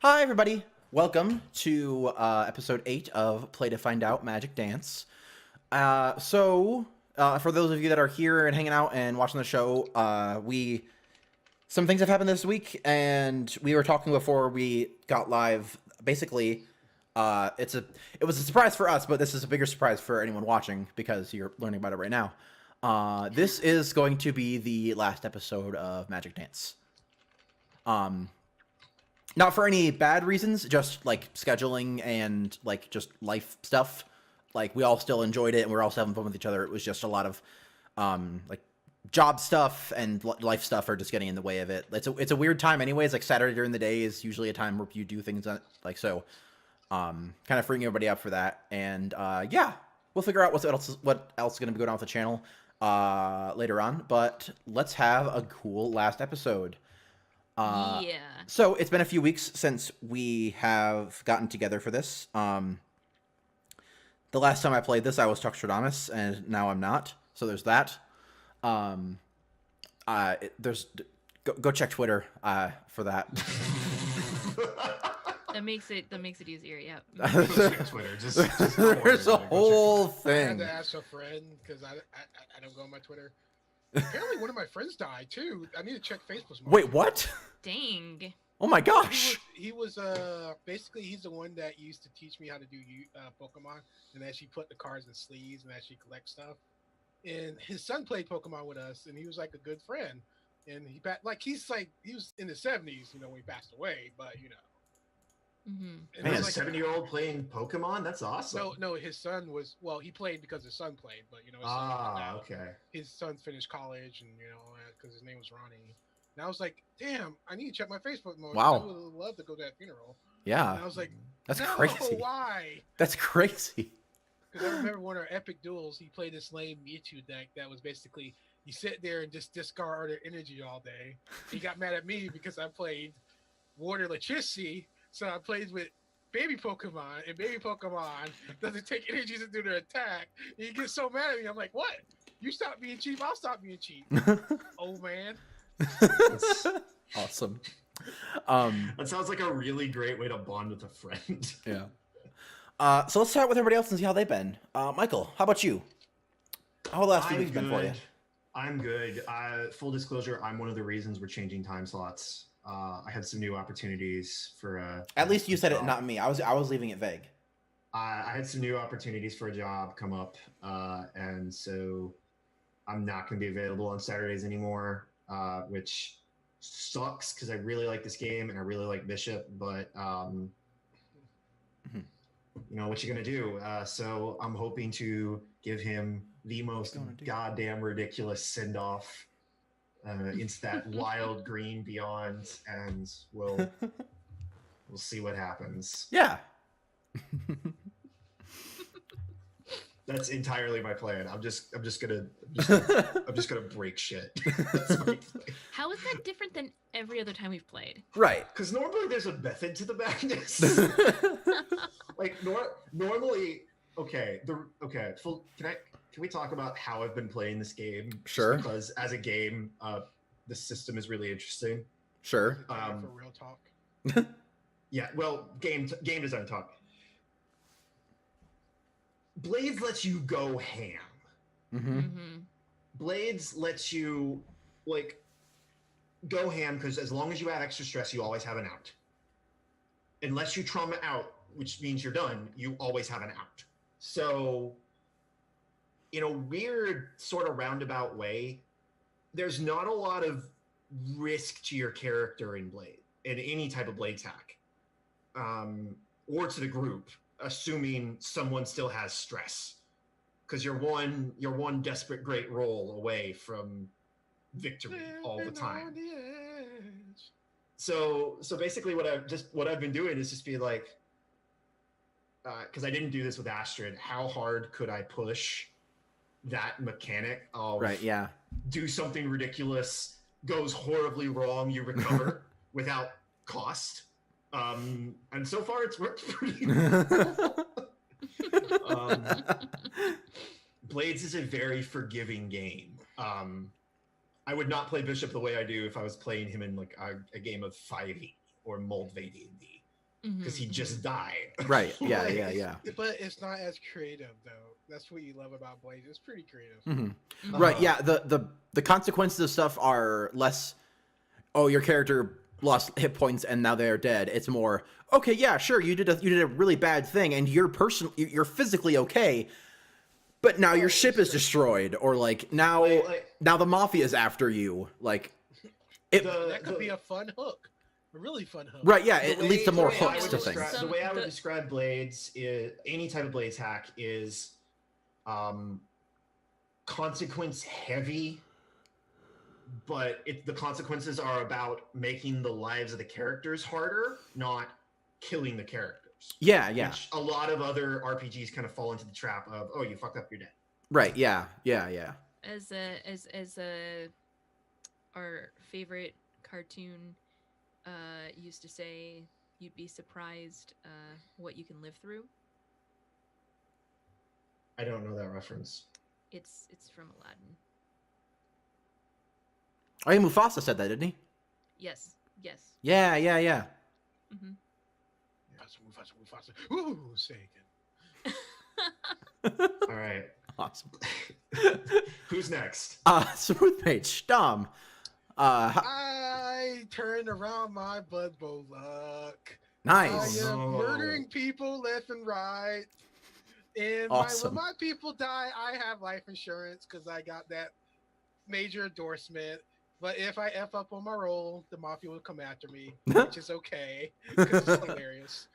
Hi, everybody. Welcome to episode 8 of Play to Find Out Magic Dance. For those of you that are here and hanging out and watching the show, some things have happened this week, and we were talking before we got live. Basically, it was a surprise for us, but this is a bigger surprise for anyone watching because you're learning about it right now. This is going to be the last episode of Magic Dance. Not for any bad reasons, just like scheduling and like just life stuff. Like we all still enjoyed it and we're also having fun with each other. It was just a lot of like job stuff and life stuff are just getting in the way of it. It's a weird time anyways. Like Saturday during the day is usually a time where you do things like so. Kind of freeing everybody up for that. And yeah, we'll figure out what else is going to be going on with the channel later on. But let's have a cool last episode. Yeah. So it's been a few weeks since we have gotten together for this. The last time I played this, I was Tuxtradamus, and now I'm not. So there's that. Go check Twitter for that. That makes it easier. Yeah. Twitter. There's a whole thing. I had to ask a friend because I don't go on my Twitter. Apparently, one of my friends died too. I need to check Facebook. Wait, what? Dang. Oh my gosh. He was basically he's the one that used to teach me how to do Pokemon and actually put the cards in sleeves and actually collect stuff. And his son played Pokemon with us, and he was like a good friend. And he was in the 70s, when he passed away. But Mm-hmm. Man, a like 7-year-old playing Pokemon? That's awesome. No, his son was he played because his son played, but Okay. his son finished college and because his name was Ronnie. And I was like, damn, I need to check my Facebook more. Wow. I would love to go to that funeral. Yeah. And I was like, That's no, crazy. why? That's crazy. Because I remember one of our epic duels, he played this lame Mewtwo deck that was basically you sit there and just discard energy all day. He got mad at me because I played Water Electricity, so I played with baby Pokemon, and baby Pokemon doesn't take energies into their attack. And he gets so mad at me. I'm like, what? You stop being cheap, I'll stop being cheap. Old man. Awesome. That sounds like a really great way to bond with a friend. Yeah. So let's start with everybody else and see how they've been. Michael, how about you? How the last few weeks been for you? I'm good. Full disclosure, I'm one of the reasons we're changing time slots. I had some new opportunities for At least you said it, not me. I was leaving it vague. I had some new opportunities for a job come up, and so I'm not going to be available on Saturdays anymore, which sucks because I really like this game and I really like Bishop, but what you gonna do? So I'm hoping to give him the most goddamn ridiculous send off into that wild green beyond, and we'll see what happens. Yeah. That's entirely my plan. I'm just gonna break shit. How is that different than every other time we've played? Right. Because normally there's a method to the madness. Like normally, okay. Can we talk about how I've been playing this game? Sure. Just because as a game, the system is really interesting. Sure. For real talk. Yeah. Well, game design talk. Blades lets you go ham. Mm-hmm. Mm-hmm. Blades lets you go ham because as long as you have extra stress, you always have an out. Unless you trauma out, which means you're done, you always have an out. So, in a weird sort of roundabout way, there's not a lot of risk to your character in any type of blade attack, or to the group, assuming someone still has stress, because you're one desperate great roll away from victory all the time. So basically what I've been doing is just be like, because I didn't do this with Astrid, how hard could I push that mechanic of do something ridiculous, goes horribly wrong, you recover without cost. And so far it's worked pretty well. Blades is a very forgiving game. I would not play Bishop the way I do if I was playing him in like a game of 5e or Mold V D&D. because he'd just die. Right. Yeah. Like, Yeah. Yeah. But it's not as creative though. That's what you love about Blades. It's pretty creative. Mm-hmm. Right. Uh-huh. Yeah. The consequences of stuff are less. Oh, your character lost hit points and now they're dead. It's more okay. Yeah, sure. You did a really bad thing, and you're physically okay, but now your ship is destroyed, or like now the mafia is after you. Like it. That could be a fun hook. A really fun hook. Right. Yeah. It leads to more the way I hooks would to describe- things. The way I would describe Blades is any type of Blades hack is consequence heavy, but the consequences are about making the lives of the characters harder, not killing the characters. Yeah. Yeah. Which a lot of other RPGs kind of fall into the trap of, oh, you fucked up, you're dead. Right. Yeah. Yeah. Yeah. As our favorite cartoon used to say, you'd be surprised what you can live through. I don't know that reference. It's from Aladdin. Oh, yeah, Mufasa said that, didn't he? Yes. Yeah. Yeah. Yeah. Mm-hmm. Mufasa. Ooh, say again. All right. Awesome. Who's next? Smooth Mage, Dom. I turned around my Blood Bowl luck. Nice. I am Oh. murdering people left and right. And Awesome. when my people die, I have life insurance because I got that major endorsement. But if I F up on my roll, the mafia will come after me, which is okay because it's hilarious.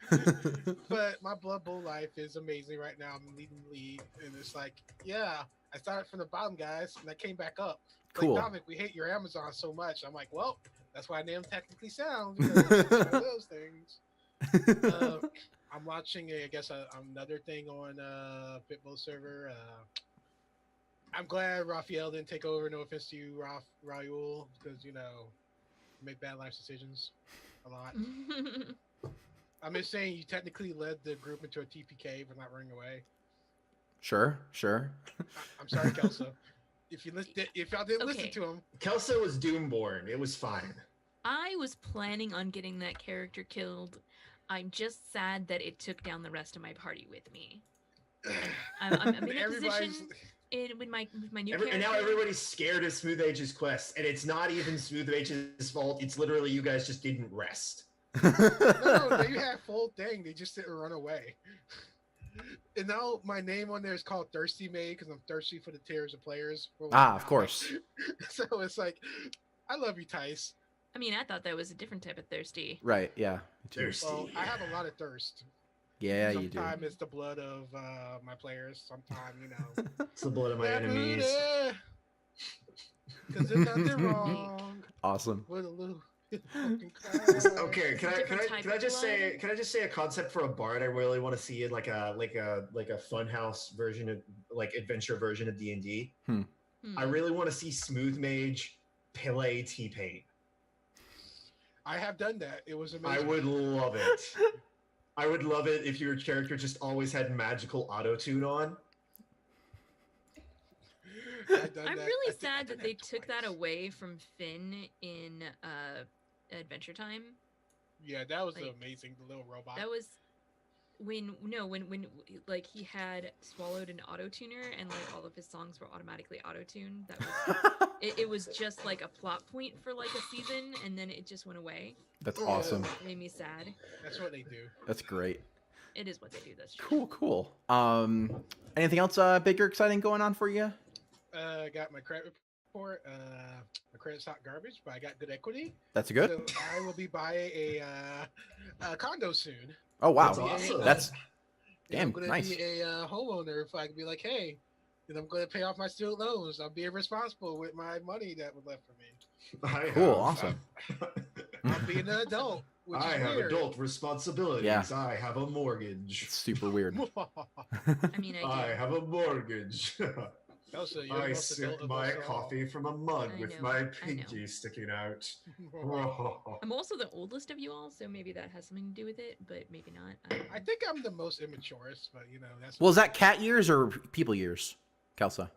But my Blood Bowl life is amazing right now. I'm leading the league, and it's like, yeah, I started from the bottom, guys, and I came back up. Cool. Like, Dominic, we hate your Amazon so much. I'm like, well, that's why I named Technically Sound. Because it's one of those things. I'm watching, another thing on Pitbull server. I'm glad Raphael didn't take over. No offense to you, Raul, because, make bad life decisions a lot. I'm just saying you technically led the group into a TPK for not running away. Sure. I'm sorry, Kelso. If y'all didn't listen Okay. to him, Kelso was Doomborn. It was fine. I was planning on getting that character killed. I'm just sad that it took down the rest of my party with me. I'm in a position with my new character. And now everybody's scared of Smooth Age's quest, and it's not even Smooth Age's fault. It's literally you guys just didn't rest. no, they had full thing. They just didn't run away. And now my name on there is called Thirsty Maid because I'm thirsty for the tears of players. Of course. So it's like, I love you, Tice. I mean, I thought that was a different type of thirsty. Right. Yeah. Me too. Thirsty. Well, I have a lot of thirst. Yeah, you do. Sometimes it's the blood of my players. Sometimes, It's the blood of my enemies. Because there's nothing wrong Awesome. with a little fucking Okay, can Different I type of just say blood? a concept for a bard I really want to see in like a funhouse version of like adventure version of D&D. I really want to see Smooth Mage play T-Pain. I have done that. It was amazing. I would love it. I would love it if your character just always had magical auto-tune on. I'm really sad that they took that away from Finn in Adventure Time. Yeah, that was Like, amazing. The little robot. That was when like he had swallowed an auto tuner and like all of his songs were automatically auto tuned. That was it was just like a plot point for like a season, and then it just went away. That's awesome. It made me sad. That's what they do. That's great. It is what they do. That's true. Cool. Anything else big or exciting going on for you? Got my credit report. My credit's hot garbage, but I got good equity. That's good. So I will be buying a condo soon. Oh wow. That's awesome. That's And damn I'm gonna nice. be a homeowner if I can be like, hey, I'm going to pay off my student loans. I'm being responsible with my money that was left for me. Cool. Awesome. I'm being an adult. Which I is have weird. adult responsibilities. Yeah. I have a mortgage. It's super weird. I mean, I have a mortgage. Also, you're I the most adult sip of my us all. coffee from a mug I with know, my I know. pinky sticking out. I'm also the oldest of you all, so maybe that has something to do with it, but maybe not. I don't know. I think I'm the most immaturest, but that's. Well, is that cat years or people years, Kelsa?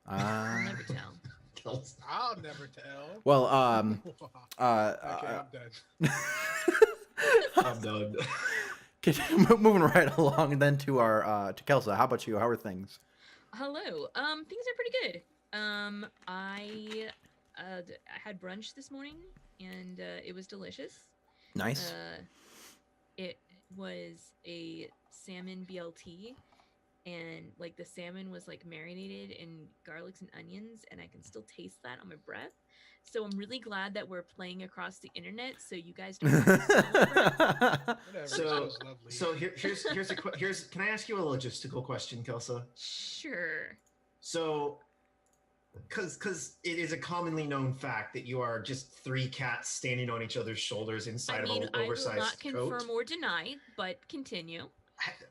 I'll never tell. I'll never tell. Well, Okay, I'm done. I'm done. Moving right along then to our to Kelsa. How about you? How are things? Hello. Things are pretty good. I had brunch this morning, and it was delicious. Nice. It was a salmon BLT, and like the salmon was like marinated in garlics and onions, and I can still taste that on my breath. So I'm really glad that we're playing across the internet, so you guys don't have to smell the breath. Whatever. So, Sounds lovely. so here's. Can I ask you a logistical question, Kelsa? Sure. So, because it is a commonly known fact that you are just three cats standing on each other's shoulders inside I mean, of an I will oversized not confirm coat. or deny, but continue.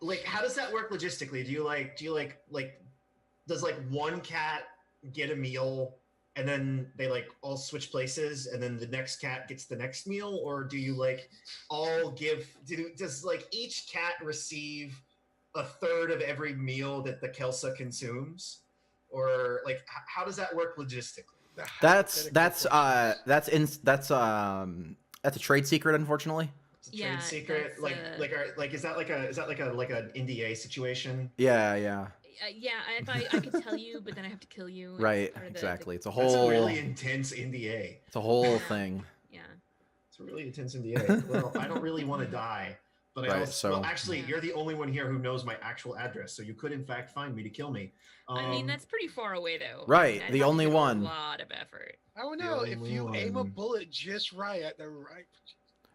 Like, how does that work logistically? Do you does like one cat get a meal and then they like all switch places and then the next cat gets the next meal, or do you like all does like each cat receive a third of every meal that the Kelsa consumes, or like how does that work logistically? The That's hypothetical questions. that's a trade secret, unfortunately. It's a trade Yeah, secret. that's, Is that like an NDA situation? Yeah, yeah. Yeah, if I could tell you, but then I have to kill you. Right, Part of exactly. It's a That's a whole really intense NDA. it's a whole Yeah. thing. Yeah. It's a really intense NDA. Well, I don't really want to die, but I Right, also, so- well, actually, Yeah. you're the only one here who knows my actual address, so you could in fact find me to kill me. I mean, that's pretty far away, though. Right, I mean, I'd the have to only give one. A lot of effort. I don't The know if only you aim a one. bullet just right at the right.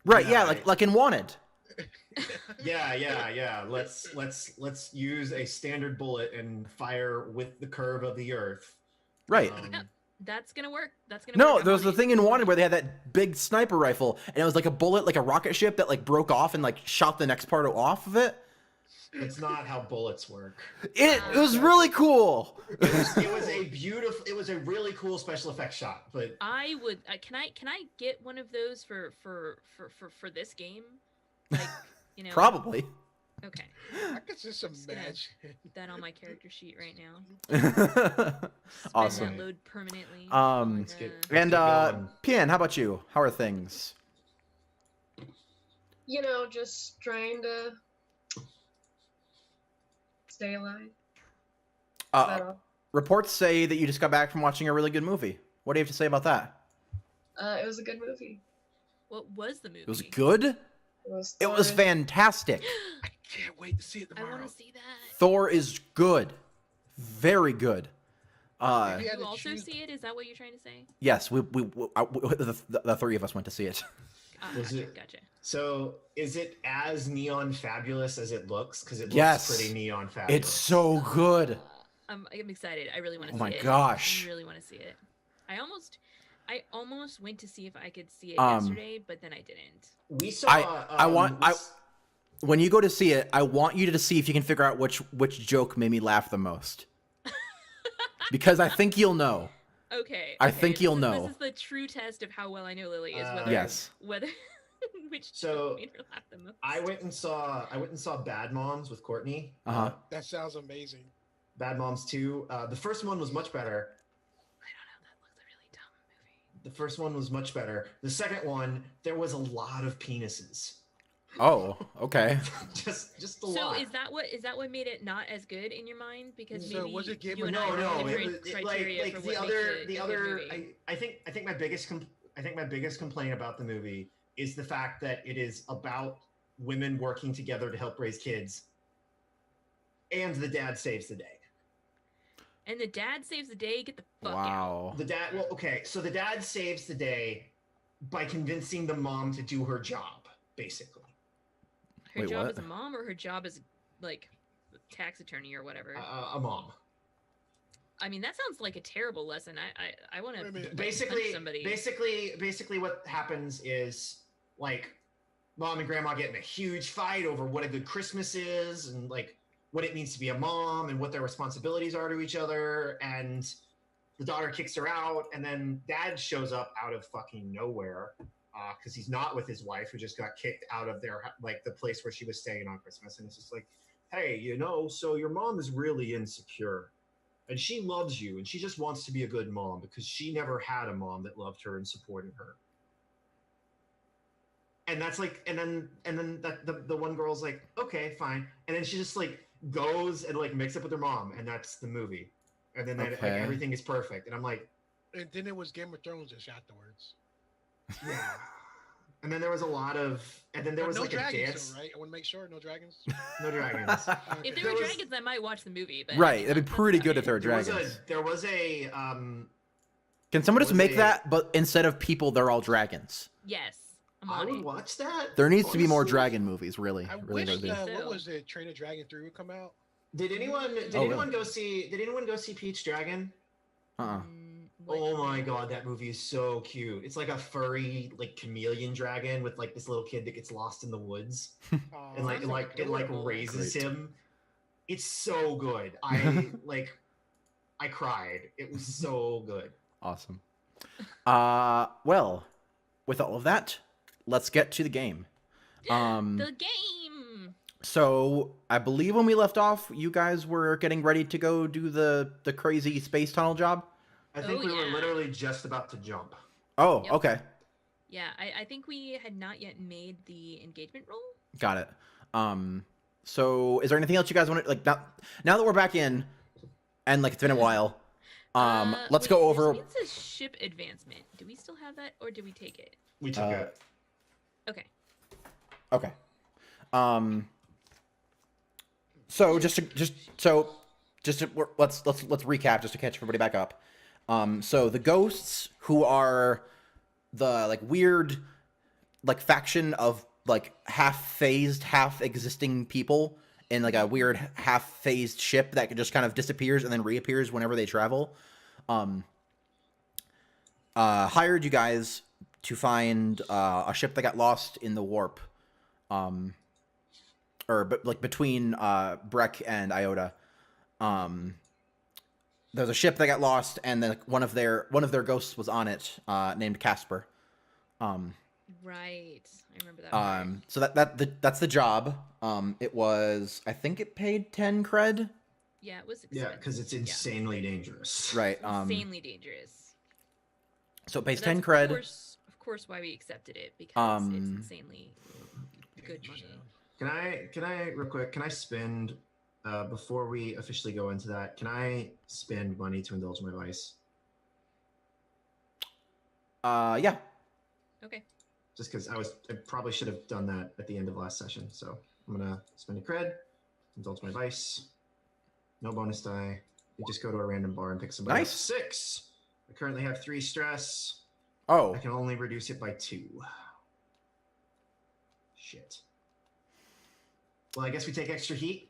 Right, Yeah, yeah, like in Wanted. Yeah. Let's use a standard bullet and fire with the curve of the earth. Right. Yep. That's gonna work. That's gonna No, work. there was I'm the on thing it. in Wanted where they had that big sniper rifle, and it was like a bullet, like a rocket ship that like broke off and like shot the next part off of it. That's not how bullets work. It was really cool. It was a really cool special effects shot, but I would. Can I get one of those for this game? Like, you know. Probably. Okay. I could just gonna- imagine. Put that on my character sheet right now. Spend Awesome. that load permanently. Let's get- And Keep going. Pian, how about you? How are things? You know, just trying to stay alive. Is that all? Reports say that you just got back from watching a really good movie. What do you have to say about that? It was a good movie. What was the movie? It was good. It was Thor. fantastic. I can't wait to see it I tomorrow. want to see that. Thor is good, very good. If you had You to also choose- see it? Is that what you're trying to say? Yes, the three of us went to see it. Was Gotcha, it- gotcha. so is it as neon fabulous as it looks? Because it looks Yes. pretty neon fabulous. It's so good. I'm excited. I really want to Oh see my it. gosh. I really want to see it. I almost went to see if I could see it Um, yesterday, but then I didn't. We saw. When you go to see it, I want you to see if you can figure out which joke made me laugh the most. Because I think you'll know. Okay. I okay, think you'll this know. This is the true test of how well I know Lily is. Uh, Whether Yes. whether which So, joke made her laugh the most. I went and saw Bad Moms with Courtney. Uh-huh. That sounds amazing. Bad Moms 2. The first one was much better. I don't know. That looks a really dumb movie. The first one was much better. The second one, there was a lot of penises. Oh, okay. just a So lot. is that what made it not as good in your mind? Because So maybe was it Game you of and I No, have it different was criteria like for the what other makes a good movie. I think my biggest complaint about the movie is the fact that it is about women working together to help raise kids, and the dad saves the day. And the dad saves the day. Get the fuck out. Wow. The dad, well, okay, so the dad saves the day by convincing the mom to do her job, basically. Her Wait, job what? as a mom, or her job as like tax attorney or whatever. A mom. I mean, that sounds like a terrible lesson. I want Wait a to minute. Basically, somebody. basically, what happens is like mom and grandma get in a huge fight over what a good Christmas is, and like what it means to be a mom, and what their responsibilities are to each other, and the daughter kicks her out, and then dad shows up out of fucking nowhere because he's not with his wife, who just got kicked out of their like the place where she was staying on Christmas, and it's just like, hey, so your mom is really insecure. And she loves you, and she just wants to be a good mom because she never had a mom that loved her and supported her. and that's like, and then that the one girl's like, okay, fine, and then she just like goes and like makes up with her mom, and that's the movie, and then like Okay. everything is perfect, and I'm like, And then it was Game of Thrones-ish afterwards. yeah. And then there was a lot of, and then there But was no like dragons, a dance. though, right? I want to make sure no dragons. No dragons. If there There were was- dragons, I might watch the movie. But Right, that'd be that's pretty about good it. if there were There was dragons. a Can someone just was make a- that, but instead of people, they're all dragons? Yes, I'm I on would it. watch that. There needs to be more honestly. dragon movies, really. I Really, wish, really. So- what was it? Train a Dragon 3 would come out. Did anyone Oh, anyone really? go see Pete's Dragon? Uh-uh. Oh my god, that movie is so cute. It's like a furry like chameleon dragon with like this little kid that gets lost in the woods and like Sounds it like adorable. raises Great. him. It's so good. I I cried. It was so good. Awesome. Well, with all of that, let's get to the game. The game. So I believe when we left off, you guys were getting ready to go do the crazy space tunnel job. I think Oh, we were yeah. literally just about to jump. Oh, Yep. okay, Yeah, I think we had not yet made the engagement roll. got it. So is there anything else you guys want to like now that we're back in, and like it's been a while? Let's Wait, go over. This means says ship advancement. Do we still have that, or did we take it? We took it. Okay. Okay. So let's recap just to catch everybody back up. So the ghosts, who are the like weird like faction of like half phased, half existing people in like a weird half phased ship that just kind of disappears and then reappears whenever they travel. Hired you guys to find a ship that got lost in the warp. Between Breck and Iota. There's a ship that got lost, and then one of their ghosts was on it, named Casper. Right. I remember that. part. So that's the job. It was, I think it paid 10 cred. Yeah, it was. Yeah, expensive. because it's Yeah. insanely dangerous. Right. Insanely dangerous. So it pays But 10 that's cred. Of course, why we accepted it, because it's insanely good money. Can I real quick? Can I spend before we officially go into that? Can I spend money to indulge my vice? Yeah. Okay. Just because I probably should have done that at the end of last session. So I'm gonna spend a cred, indulge my vice. No bonus die. You just go to a random bar and pick somebody. Nice. Up. 6. I currently have 3 stress. Oh. I can only reduce it by 2. Shit. Well, I guess we take extra heat.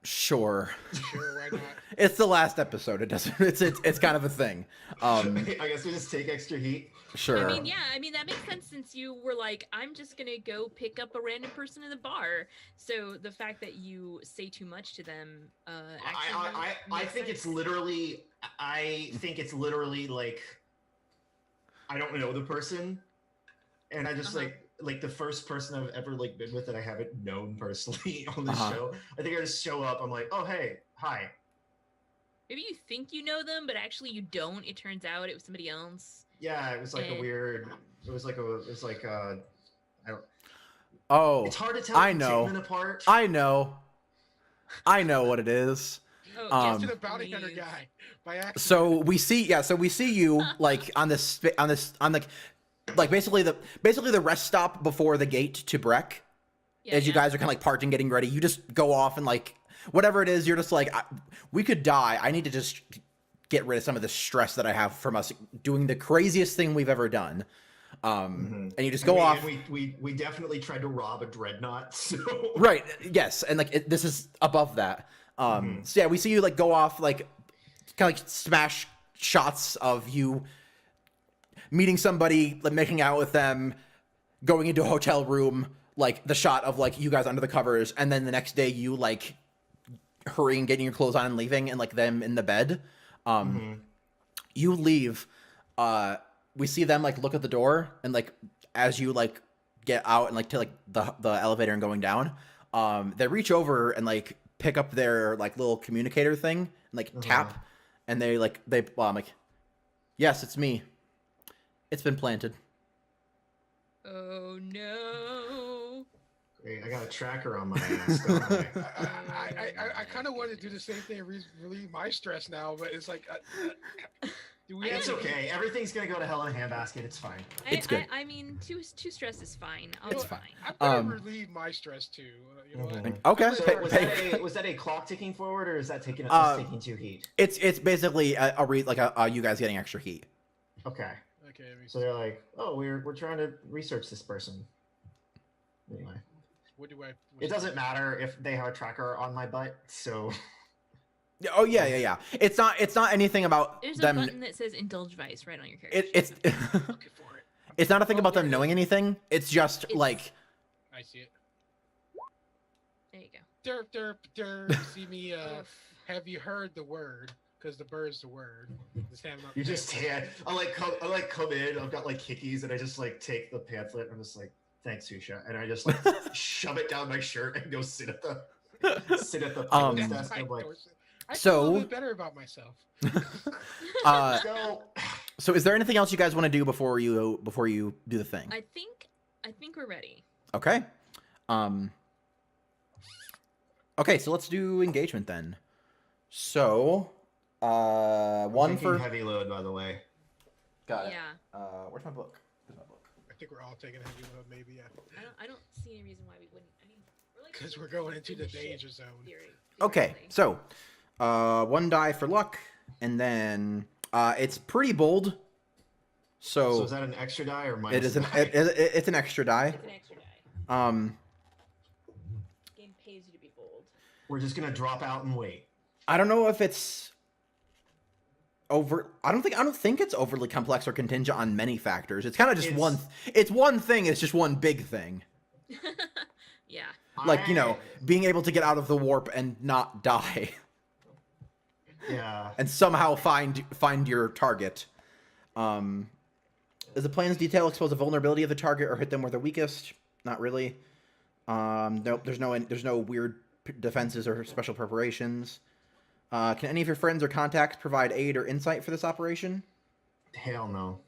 Sure. Sure, why not? It's the last episode. It doesn't. It's kind of a thing. I guess we just take extra heat. Sure. I mean, that makes sense since you were like, I'm just gonna go pick up a random person in the bar. So the fact that you say too much to them, actually I makes think it's sense. literally. I think it's literally like. I don't know the person, and I just Uh-huh. like the first person I've ever like been with that I haven't known personally on the Uh-huh. show. I think I just show up. I'm like, oh hey, hi. Maybe you think you know them, but actually you don't. It turns out it was somebody else. Yeah, it was like a Eh. weird. It was like I don't. Oh. It's hard to tell I from know. Chickman apart. I know what it is. Oh, Just Um, to the bounty hunter please. guy by accident. So we see you like on basically the rest stop before the gate to Breck. Yeah, As you yeah. guys are kind of like parked and getting ready, you just go off and like whatever it is, you're just like, we could die. I need to just get rid of some of the stress that I have from us doing the craziest thing we've ever done. And you just go off. And we definitely tried to rob a dreadnought. So Right. Yes. And like this is above that. So yeah, we see you like go off, like kind of like smash shots of you meeting somebody, like making out with them, going into a hotel room, like the shot of like you guys under the covers, and then the next day you like hurrying, getting your clothes on and leaving, and like them in the bed. You leave. We see them like look at the door, and like as you like get out and like to like the elevator and going down, they reach over and like pick up their like little communicator thing and like tap, and they like yes, it's me. It's been planted. Oh no. I got a tracker on my ass. Don't I? I kind of want to do the same thing, relieve my stress now, but it's like, do we? It's have okay. Everything's gonna go to hell in a handbasket. It's fine. It's good. I mean, two stress is fine. It's fine. I'm gonna relieve my stress too. You know what? Okay. So was that a clock ticking forward, or is that taking taking 2 heat? It's basically you guys getting extra heat. Okay. Okay. So they're like, oh, we're trying to research this person. Anyway, it doesn't matter if they have a tracker on my butt. So. Oh yeah. It's not anything about There's them. a button that says indulge vice right on your character. It's Looking for it. it's not a thing about them there it knowing anything. It's just like. I see it. There you go. Derp, derp, derp. See me? Have you heard the word? Because the bird's the word. Just have them up You there. just I come in. I've got like hickeys, and I just like take the pamphlet. I'm just like, thanks, Susha, and I just like shove it down my shirt and go sit at the That's desk. my I'm like, doorstep. I feel a So- little bit better about myself. go. So is there anything else you guys want to do before you do the thing? I think we're ready. Okay. Okay, so let's do engagement then. So, one Taking for heavy load, by the way. got it. Yeah. Where's my book? Where's my book? I think we're all taking a heavy load, maybe. Yeah. I don't see any reason why we wouldn't. I mean, we're like Because we're going into the danger zone. Okay, so, one die for luck, and then it's pretty bold. So is that an extra die or minus? It is an die? it's an extra die. It's an extra die. Game pays you to be bold. We're just gonna drop out and wait. I don't know if it's over. I don't think it's overly complex or contingent on many factors. It's kind of just one. It's one thing. It's just one big thing. Yeah. Like, you know, being able to get out of the warp and not die, Yeah. and somehow find your target. Does the plan's detail expose a vulnerability of the target or hit them where they're weakest? Not really. Nope. There's no weird defenses or special preparations. Can any of your friends or contacts provide aid or insight for this operation? Hell no.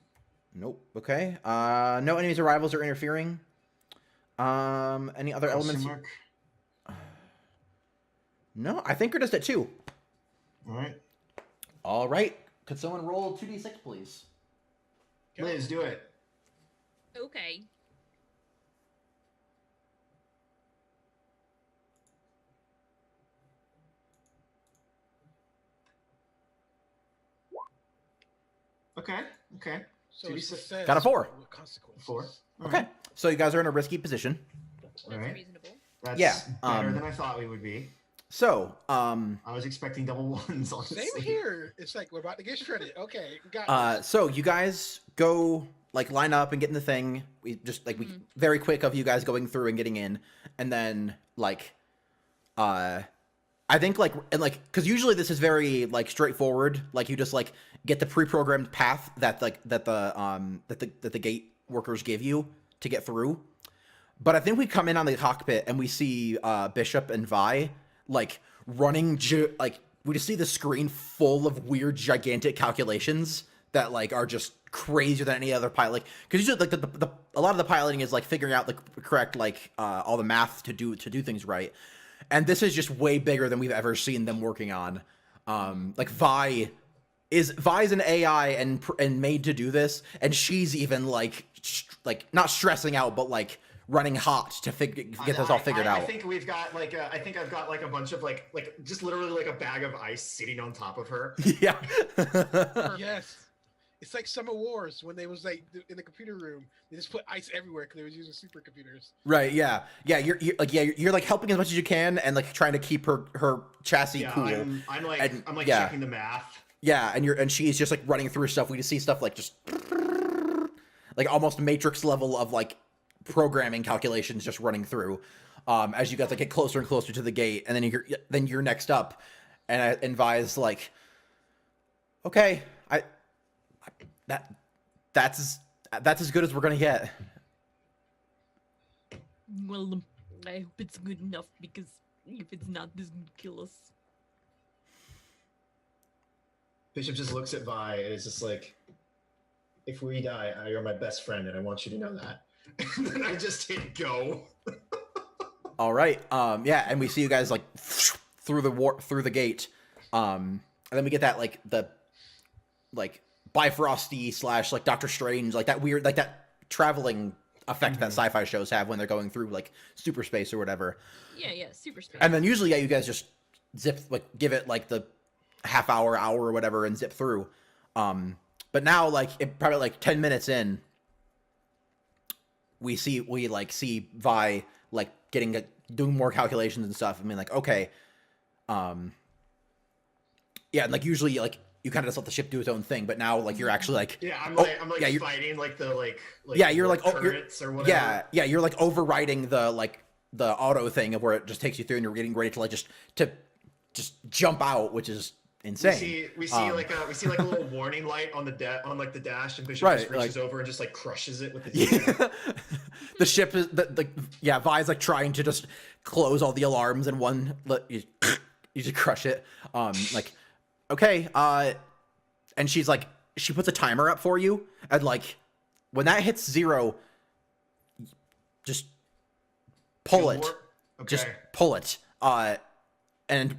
Nope. Okay. No enemies or rivals are interfering. Any other elements? Question mark? No, I think we're just at 2. All right. All right. Could someone roll 2d6, please? Liz, do it. Okay. Okay. Okay. So Did it you say- says Got a 4. what consequences. 4. All Okay. right. So you guys are in a risky position. That's Alright. reasonable. That's Yeah, better than I thought we would be. So, I was expecting double ones, honestly. Same here. It's like we're about to get shredded. Okay, got this. so you guys go like line up and get in the thing. We just like we very quick of you guys going through and getting in, and then like, I think like because usually this is very like straightforward. Like you just like get the pre-programmed path that the gate workers give you to get through. But I think we come in on the cockpit and we see Bishop and Vi like running like we just see the screen full of weird gigantic calculations that like are just crazier than any other pilot. Like because usually like a lot of the piloting is like figuring out the correct like all the math to do things right. And this is just way bigger than we've ever seen them working on. Like Vi is an AI and made to do this, and she's even like not stressing out, but like running hot to get this all figured out. I think we've got like I think I've got like a bunch of like just literally like a bag of ice sitting on top of her. Yeah. Yes. It's like Summer Wars when they was like in the computer room. They just put ice everywhere because they was using supercomputers. Right. Yeah. Yeah. You're like helping as much as you can and like trying to keep her chassis Yeah, cool. I'm like yeah. checking the math. Yeah, and she's just like running through stuff. We just see stuff like just like almost Matrix level of like programming calculations just running through as you guys like get closer and closer to the gate, and then you're next up, and Vi's like, okay, that's as good as we're gonna get. Well, I hope it's good enough because if it's not, this would kill us. Bishop just looks at Vi and is just like, if we die, you're my best friend, and I want you to know that. And then I just hit go. All right. Yeah, and we see you guys like through the gate. And then we get that like the like Bifrosty / like Doctor Strange, like that weird like that traveling effect that sci-fi shows have when they're going through like super space or whatever. Yeah, super space. And then usually, yeah, you guys just zip, like, give it like the half hour or whatever and zip through. But now, like, probably like 10 minutes in, we see Vi like doing more calculations and stuff. I mean, like, okay, yeah, and like usually like you kind of just let the ship do its own thing, but now like you're actually like I'm yeah, fighting like the like yeah, you're like currents or whatever. yeah, you're like overriding the auto thing of where it just takes you through and you're getting ready to like just jump out, which is insane. We see like a little warning light on the on like the dash, and Bishop just reaches over and just like crushes it with the the ship is Vi's like trying to just close all the alarms and you just crush it. Like, okay, and she's like, she puts a timer up for you, and like when that hits 0, just pull it. Okay. Just pull it. And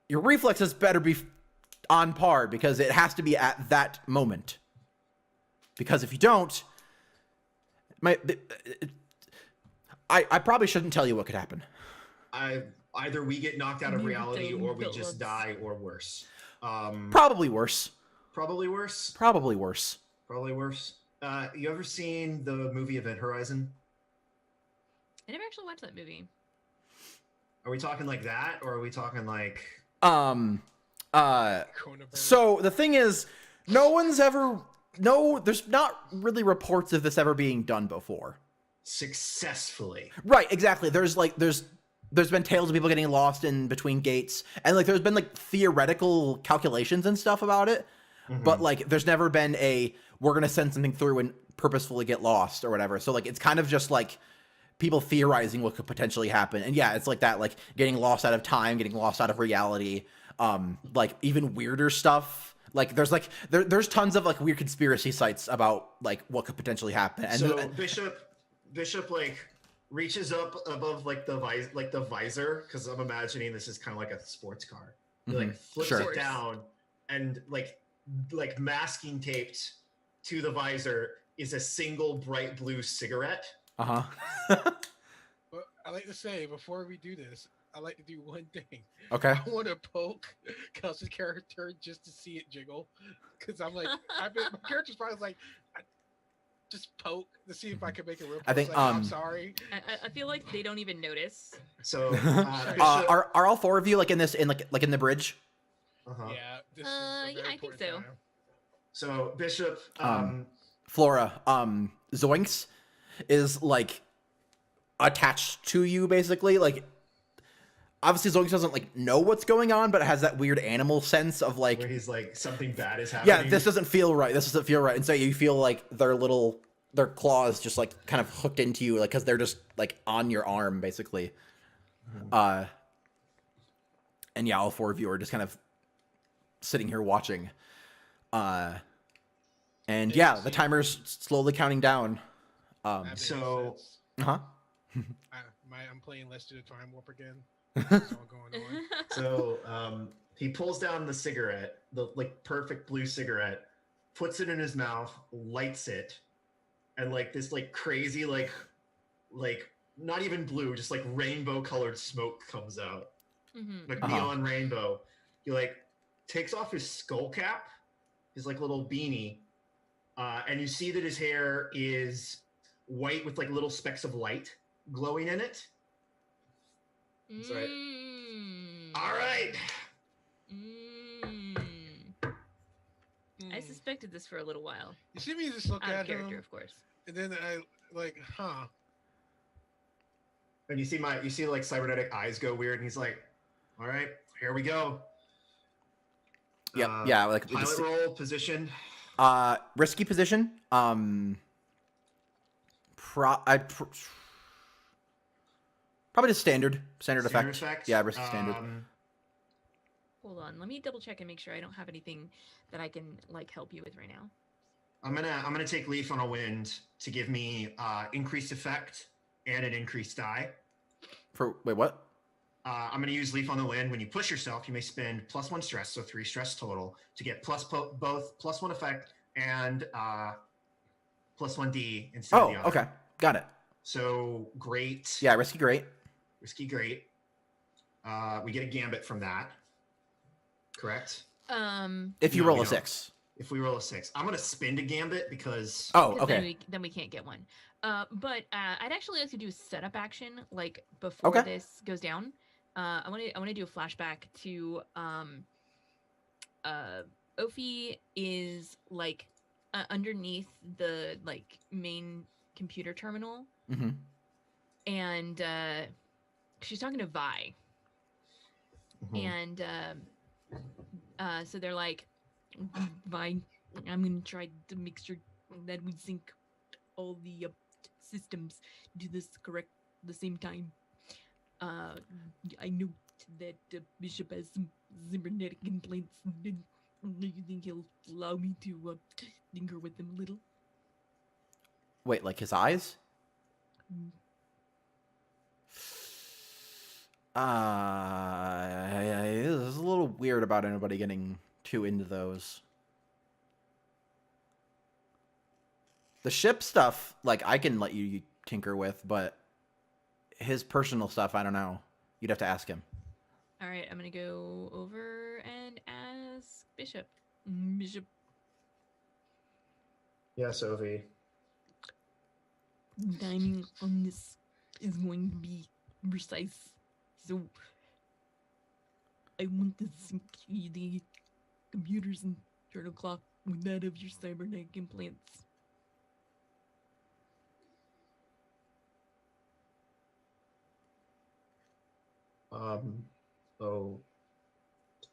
your reflexes better be on par, because it has to be at that moment. Because if you don't, I probably shouldn't tell you what could happen. Either we get knocked out of reality, or we just die, or worse. Probably worse. Probably worse. Probably worse. Probably worse. You ever seen the movie Event Horizon? I never actually watched that movie. Are we talking like that, or are we talking like so the thing is, there's not really reports of this ever being done before. Successfully. Right, exactly. There's been tales of people getting lost in between gates, and like there's been like theoretical calculations and stuff about it, but like there's never been we're gonna send something through and purposefully get lost or whatever. So like it's kind of just like people theorizing what could potentially happen. And yeah, it's like that, like getting lost out of time, getting lost out of reality, like even weirder stuff. Like there's tons of like weird conspiracy sites about like what could potentially happen. And so Bishop like reaches up above like the visor, because I'm imagining this is kind of like a sports car. He like flips it down, and like masking taped to the visor is a single bright blue cigarette. Uh-huh. But I like to say, before we do this, I like to do one thing. Okay. I want to poke Kelsey's character just to see it jiggle, because I'm like, my character's probably like, just poke to see if I can make it real. I think like, I'm sorry. I feel like they don't even notice. So are all 4 of you like in this in the bridge? Uh-huh. Yeah. This is yeah, I think so. time. So Bishop, Flora, Zoinks is like attached to you basically. Like obviously Zoinks doesn't like know what's going on, but it has that weird animal sense of like, where he's like, something bad is happening. yeah, this doesn't feel right. And so you feel like their claws just like kind of hooked into you, like because they're just like on your arm basically. And yeah, all 4 of you are just kind of sitting here watching. And yeah, the timer's slowly counting down. So I'm playing Let's Do the Time Warp again. That's all going on. So he pulls down the cigarette, the like perfect blue cigarette, puts it in his mouth, lights it, and like this like crazy like not even blue, just like rainbow colored smoke comes out, like neon rainbow. He like takes off his skull cap, his like little beanie, and you see that his hair is white with like little specks of light glowing in it. That's right. All right. I suspected this for a little while. You see me just look Out at of character, him, of course. and then I like, And you see like cybernetic eyes go weird, and he's like, "All right, here we go." Yep. Yeah. Like pilot roll position. Risky position. Probably just standard effect. Yeah, risky standard. Hold on, let me double check and make sure I don't have anything that I can like help you with right now. I'm gonna take Leaf on a Wind to give me increased effect and an increased die. Wait, what? I'm going to use Leaf on the Wind. When you push yourself, you may spend +1 stress, so 3 stress total, to get both +1 effect and +1d instead of the other. Okay. Got it. So great. Yeah, risky great. Risky great. We get a gambit from that. Correct? If you No, roll we a don't. 6. If we roll a 6. I'm going to spend a gambit because... Oh, Because okay. Then we can't get one. But I'd actually like to do a setup action, like before Okay. this goes down. I want to do a flashback to Ophi is like underneath the like main computer terminal, Mm-hmm. and she's talking to Vi, and so they're like, Vi, I'm gonna try to make sure that we sync all the systems, do this correct at the same time. I know that Bishop has some cybernetic implants. Do you think he'll allow me to tinker with them a little? Wait, like his eyes? Mm. This is a little weird about anybody getting too into those. The ship stuff, like, I can let you tinker with, but his personal stuff, I don't know. You'd have to ask him. All right, I'm gonna go over and ask Bishop. Bishop, Yes, Ovi. timing on this is going to be precise, so I want to sync the computer's internal clock with that of your cybernetic implants.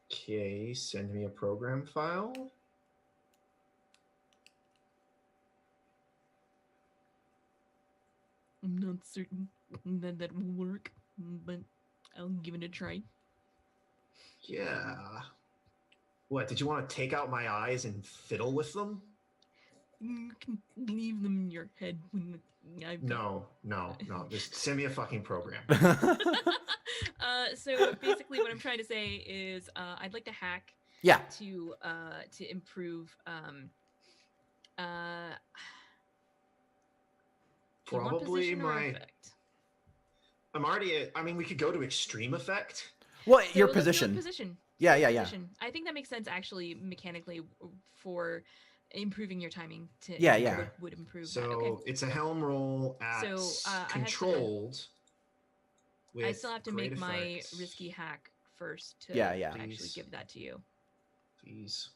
Okay, send me a program file. I'm not certain that that will work, but I'll give it a try. Yeah. What, did you want to take out my eyes and fiddle with them? You can leave them in your head when I've got... No. Just send me a fucking program. So basically what I'm trying to say is I'd like to hack Yeah. to improve do you want Probably position or my... effect? I'm already at... I mean, we could go to extreme effect. Well, So your let's do position. position. Yeah. Position. I think that makes sense actually mechanically for improving your timing to Yeah. would improve So that. Okay. it's a helm roll at So, controlled. I still have to make with my great effects. risky hack first to Yeah. actually Please. give that to you. Please.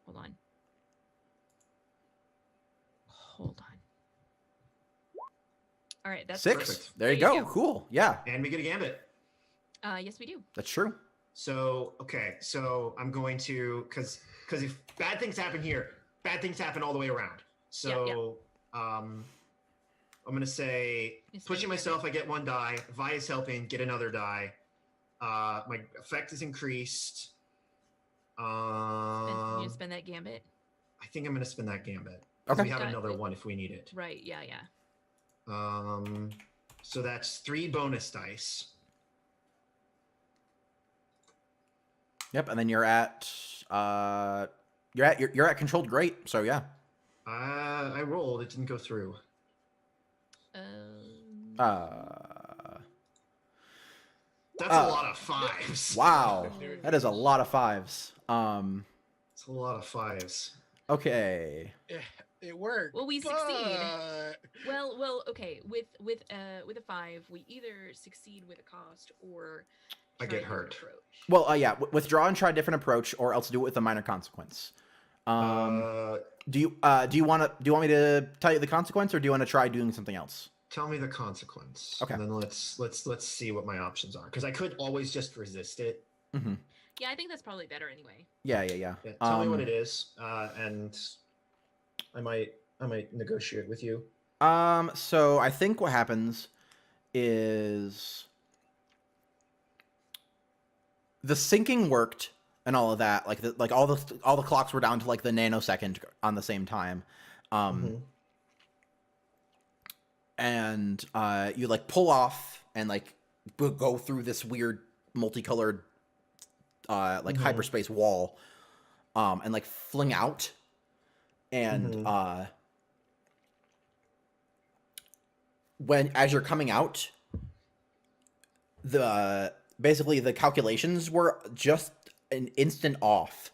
Hold on. All right, that's 6. perfect. There you go. Cool. Yeah. And we get a gambit. Yes, we do. That's true. So, okay. So I'm going to... Because if bad things happen here, bad things happen all the way around. So, I'm going to say, Yes, pushing myself, I get 1 die. Vi is helping, get another die. My effect is increased. You I spend that gambit. think I'm going to spend that gambit. 'Cause Okay. we have Got it. another one if we need it. Right. Yeah. So that's 3 bonus dice. Yep. And then you're at you're at controlled great. So yeah. I rolled. It didn't go through. That's a lot of 5s. Wow. That is a lot of 5s. It's a lot of 5s. Okay. It worked. Well, we succeed. but- Well. Okay. With a 5, we either succeed with a cost or I try get a different hurt. approach. Well, yeah. Withdraw and try a different approach, or else do it with a minor consequence. Do you want me to tell you the consequence, or do you want to try doing something else? Tell me the consequence. Okay. And then let's see what my options are, because I could always just resist it. Mm-hmm. Yeah, I think that's probably better anyway. Yeah. Yeah, tell me what it is, and I might negotiate with you. So I think what happens is the syncing worked and all of that. Like all the clocks were down to like the nanosecond on the same time. And you like pull off and like go through this weird multicolored like hyperspace wall and like fling out, and when as you're coming out, basically the calculations were just an instant off.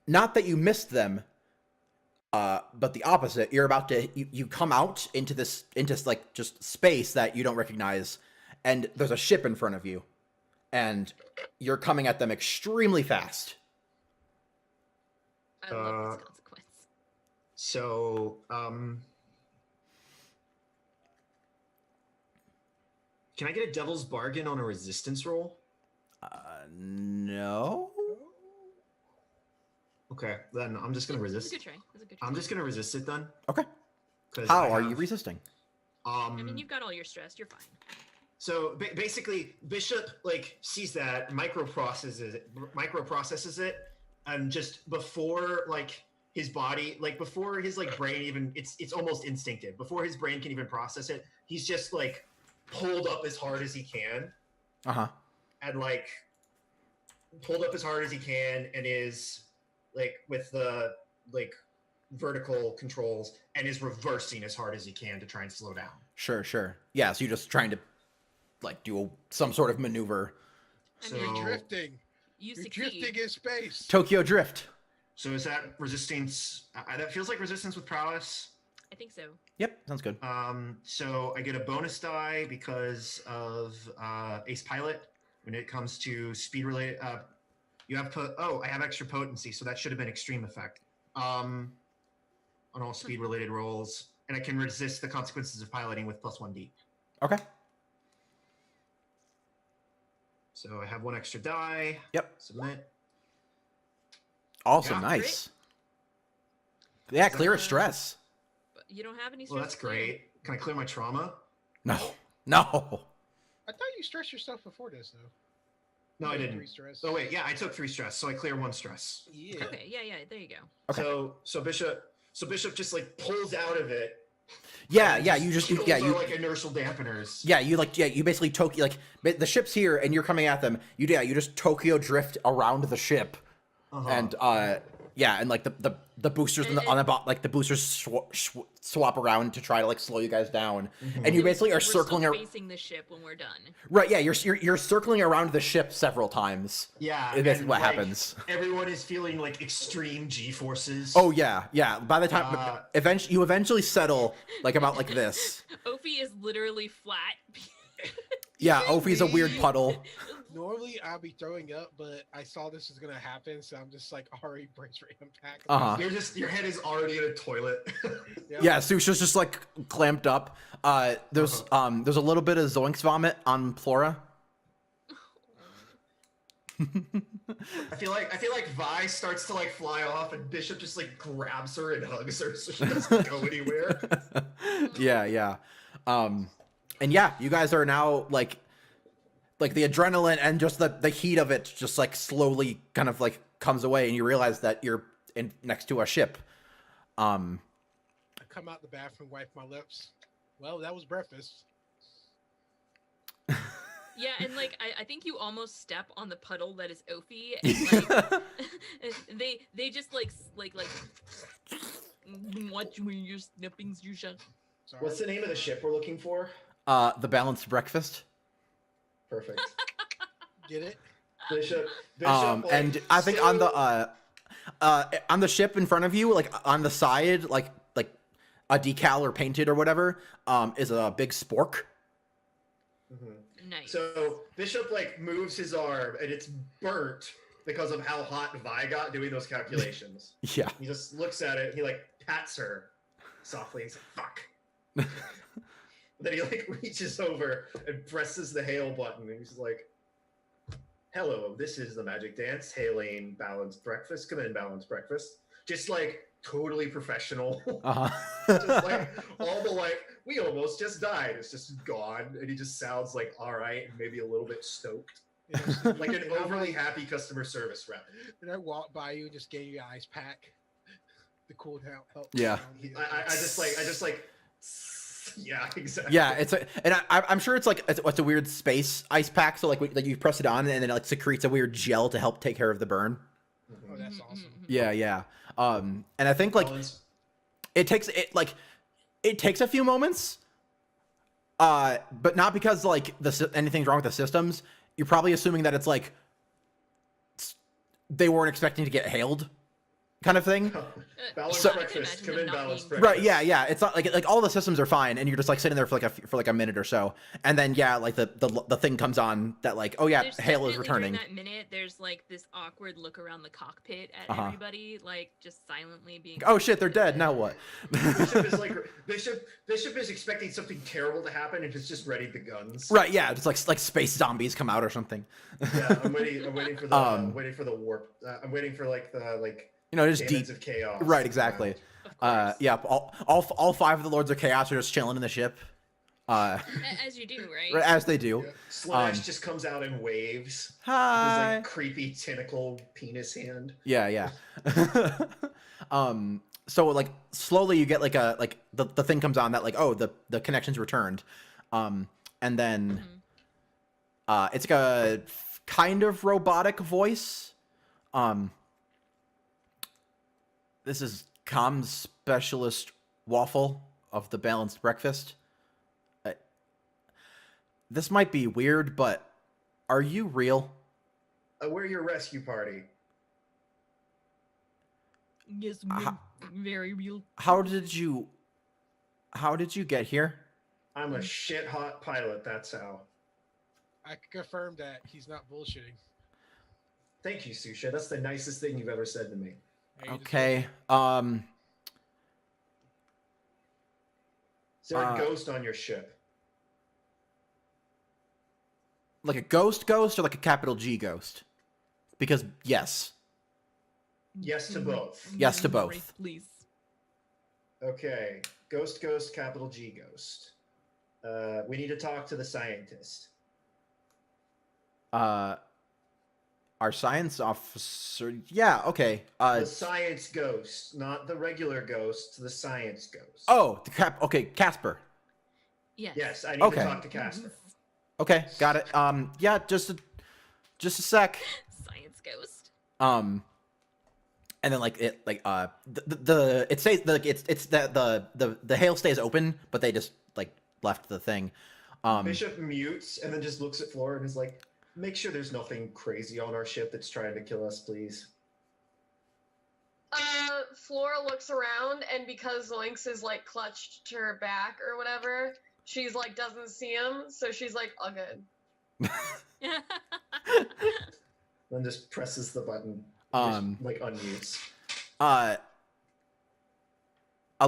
Not that you missed them, but the opposite. You're about to you come out into like just space that you don't recognize, and there's a ship in front of you, and you're coming at them extremely fast. I love this consequence. So, can I get a devil's bargain on a resistance roll? No. Okay, then I'm just gonna resist. That's a good try. That's a good try. I'm just gonna resist it then. Okay. 'Cause How I are have- you resisting? I mean, you've got all your stress. You're fine. So basically, Bishop like sees that, microprocesses it, and just before like his body, like before his like brain even, it's almost instinctive. Before his brain can even process it, he's just like pulled up as hard as he can, and like pulled up as hard as he can, and is like with the like vertical controls, and is reversing as hard as he can to try and slow down. Sure. Yeah, so you're just trying to like do some sort of maneuver. So You're drifting. You You're succeed. drifting in space. Tokyo Drift. So is that resistance? That feels like resistance with prowess. I think so. Yep, sounds good. So I get a bonus die because of Ace Pilot when it comes to speed related. You have I have extra potency, so that should have been extreme effect on all speed related rolls, and I can resist the consequences of piloting with +1d. Okay. So I have one extra die. Yep. Submit. Awesome, Yeah. nice. Yeah, clear a stress. But you don't have any stress. Well, that's to clear. great. Can I clear my trauma? No. I thought you stressed yourself before this, though. No, I You had didn't. 3 stress. Oh wait, yeah, I took 3 stress, so I clear 1 stress. Yeah. Okay. Yeah. There you go. Okay. So Bishop just like pulls out of it. Yeah, and you just heels yeah, are you like inertial dampeners. you basically Tokyo like the ship's here and you're coming at them. You just Tokyo drift around the ship. And and like the boosters on the bot, like the boosters swap around to try to like slow you guys down, and you basically are We're circling still around. facing the ship when we're done. Right? Yeah, you're circling around the ship several times. Yeah, That's and, what like, happens. Everyone is feeling like extreme G forces. Oh yeah. By the time you eventually settle like about like this. Ophi is literally flat. Yeah, Ophi's a weird puddle. Normally I'll be throwing up, but I saw this was gonna happen, so I'm just like already brace for impact. Your head is already in a toilet. Yeah, Susha's just like clamped up. There's a little bit of Zoinks vomit on Flora. I feel like Vi starts to like fly off, and Bishop just like grabs her and hugs her, so she doesn't go anywhere. Yeah. And yeah, you guys are now like the adrenaline and just the heat of it just like slowly kind of like comes away, and you realize that you're next to a ship. I come out the bathroom, wipe my lips. Well, that was breakfast. Yeah, and like I think you almost step on the puddle that is Ophi, and like they just like watch when you're snipping Zusha. Sorry. What's the name of the ship we're looking for? The balanced breakfast. Perfect. Get it? Bishop. And like, I think on the ship in front of you, like on the side, like a decal or painted or whatever, is a big spork. Nice. So Bishop like moves his arm, and it's burnt because of how hot Vi got doing those calculations. Yeah. He just looks at it. He like pats her softly. He's like, "Fuck." Then he like reaches over and presses the hail button, and he's like, "Hello, this is the Magic Dance hailing balanced breakfast. Come in, balanced breakfast." Just like totally professional. Just like all the like, we almost just died. It's just gone, and he just sounds like all right, and maybe a little bit stoked, like an overly happy customer service rep. And I walk by you and just gave you an ice pack. The cool down help. Yeah. I just like Yeah, exactly. Yeah, I'm sure it's like it's a weird space ice pack. So like you press it on and then it like secretes a weird gel to help take care of the burn. Oh, that's awesome. Yeah. And I think like it takes a few moments. But not because like anything's wrong with the systems. You're probably assuming that it's like they weren't expecting to get hailed, kind of thing. Balanced So- breakfast. Come in, balanced breakfast. Right? Yeah. It's not like all the systems are fine, and you're just like sitting there for like a minute or so, and then like the thing comes on that like, oh yeah, There's hail is definitely returning. During that minute, there's like this awkward look around the cockpit at Uh-huh. everybody, like just silently being. Oh shit, they're dead. Now what? Bishop is like Bishop is expecting something terrible to happen and is just ready the guns. Right? Yeah, just like space zombies come out or something. Yeah, I'm waiting for the waiting for the warp. I'm waiting for like the Just demons deep. of chaos. Right, exactly. Of course. Yeah, all five of the Lords of Chaos are just chilling in the ship. As you do, right? As they do. Yeah. Slash just comes out in waves. His Hi. like creepy tentacle penis hand. Yeah. So like slowly you get like the thing comes on that like, oh, the connection's returned. And then it's like a kind of robotic voice. This is comms specialist Waffle of the Balanced Breakfast. This might be weird, but are you real? We're your rescue party. Yes, very real. How did you get here? I'm a shit hot pilot. That's how. I can confirm that he's not bullshitting. Thank you, Susha. That's the nicest thing you've ever said to me. Hey, you just- Okay. Is there a ghost on your ship? Like a ghost or like a capital G ghost? Because yes. Yes to both. Yes to both. Right, please. Okay. Ghost, capital G ghost. We need to talk to the scientist. Our science officer. Yeah, okay. The science ghost, not the regular ghost, the science ghost. Oh, okay, Casper. Yes. Yes, I need Okay. to talk to Casper. Okay, got it. Yeah, just a sec. Science ghost. And then like it like it stays like it's the hail stays open, but they just like left the thing. Bishop mutes and then just looks at Flora and is like, make sure there's nothing crazy on our ship that's trying to kill us, please. Flora looks around, and because Lynx is like clutched to her back or whatever, she's like doesn't see him, so she's like, "Oh, good." Then just presses the button. Like unmutes. A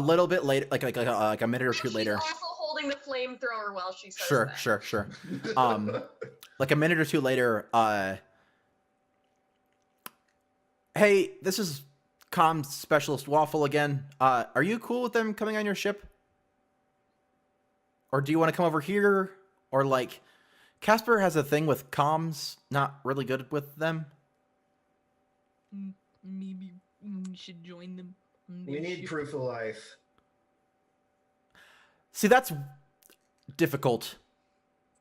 little bit later, like a minute or two She's later. also holding the flamethrower while she says Sure, that. sure. Like a minute or two later, hey, this is comms specialist Waffle again. Are you cool with them coming on your ship? Or do you want to come over here? Or like, Casper has a thing with comms, not really good with them. Maybe we should join them. on We their need ship. proof of life. See, that's difficult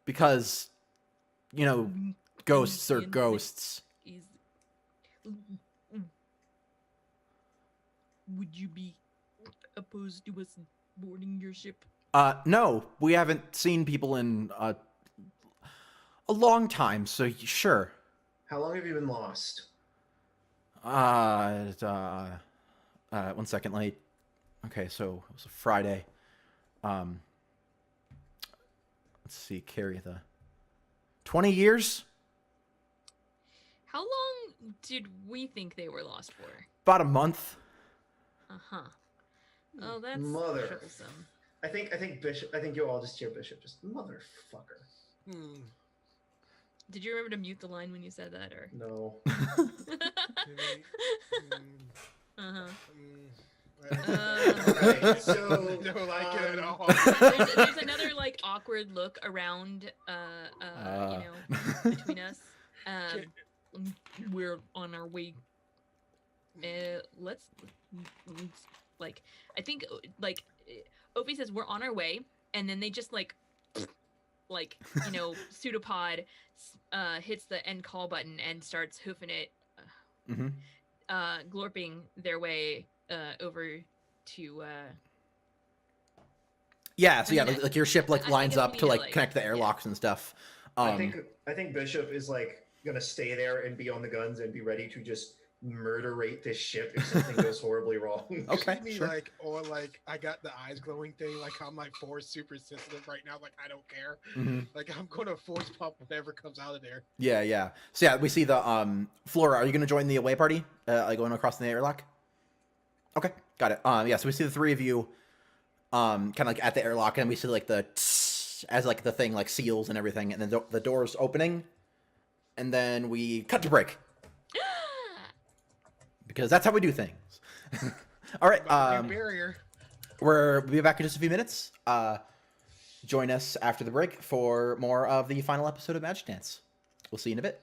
because, you know, ghosts are Understand that ghosts. is- Would you be opposed to us boarding your ship? No, we haven't seen people in a long time, so sure. How long have you been lost? 1 second, late. Okay, so it was a Friday. Let's see, carry the 20 years? How long did we think they were lost for? About a month. Uh-huh. Oh, that's Mother. troublesome. I think Bishop. I think you all just hear Bishop. Just motherfucker. Did you remember to mute the line when you said that, or? No. Uh-huh. Okay, so I don't like it at all. There's another like awkward look around, between us. We're on our way. Let's like, I think like, Opie says we're on our way. and then they just like pseudopod hits the end call button and starts hoofing it, Mm-hmm. glorping their way over to. Yeah, so I yeah, mean, like your ship like I lines guess we up need to to, like like- connect the yeah. airlocks and stuff. I think Bishop is like gonna stay there and be on the guns and be ready to just murderate this ship if something goes horribly wrong. Okay, Me, sure. like I got the eyes glowing thing. Like I'm like force super sensitive right now. Like I don't care. Mhm. Like I'm gonna force pump whatever comes out of there. Yeah. So yeah, we see the Flora. Are you gonna join the away party? Like going across the airlock? Okay, got it. Yeah, so we see the three of you, kind of like at the airlock, and we see like the tss as like the thing like seals and everything, and then the doors opening, and then we cut to break because that's how we do things. All right, About to do barrier. we'll be back in just a few minutes. Join us after the break for more of the final episode of Magic Dance. We'll see you in a bit.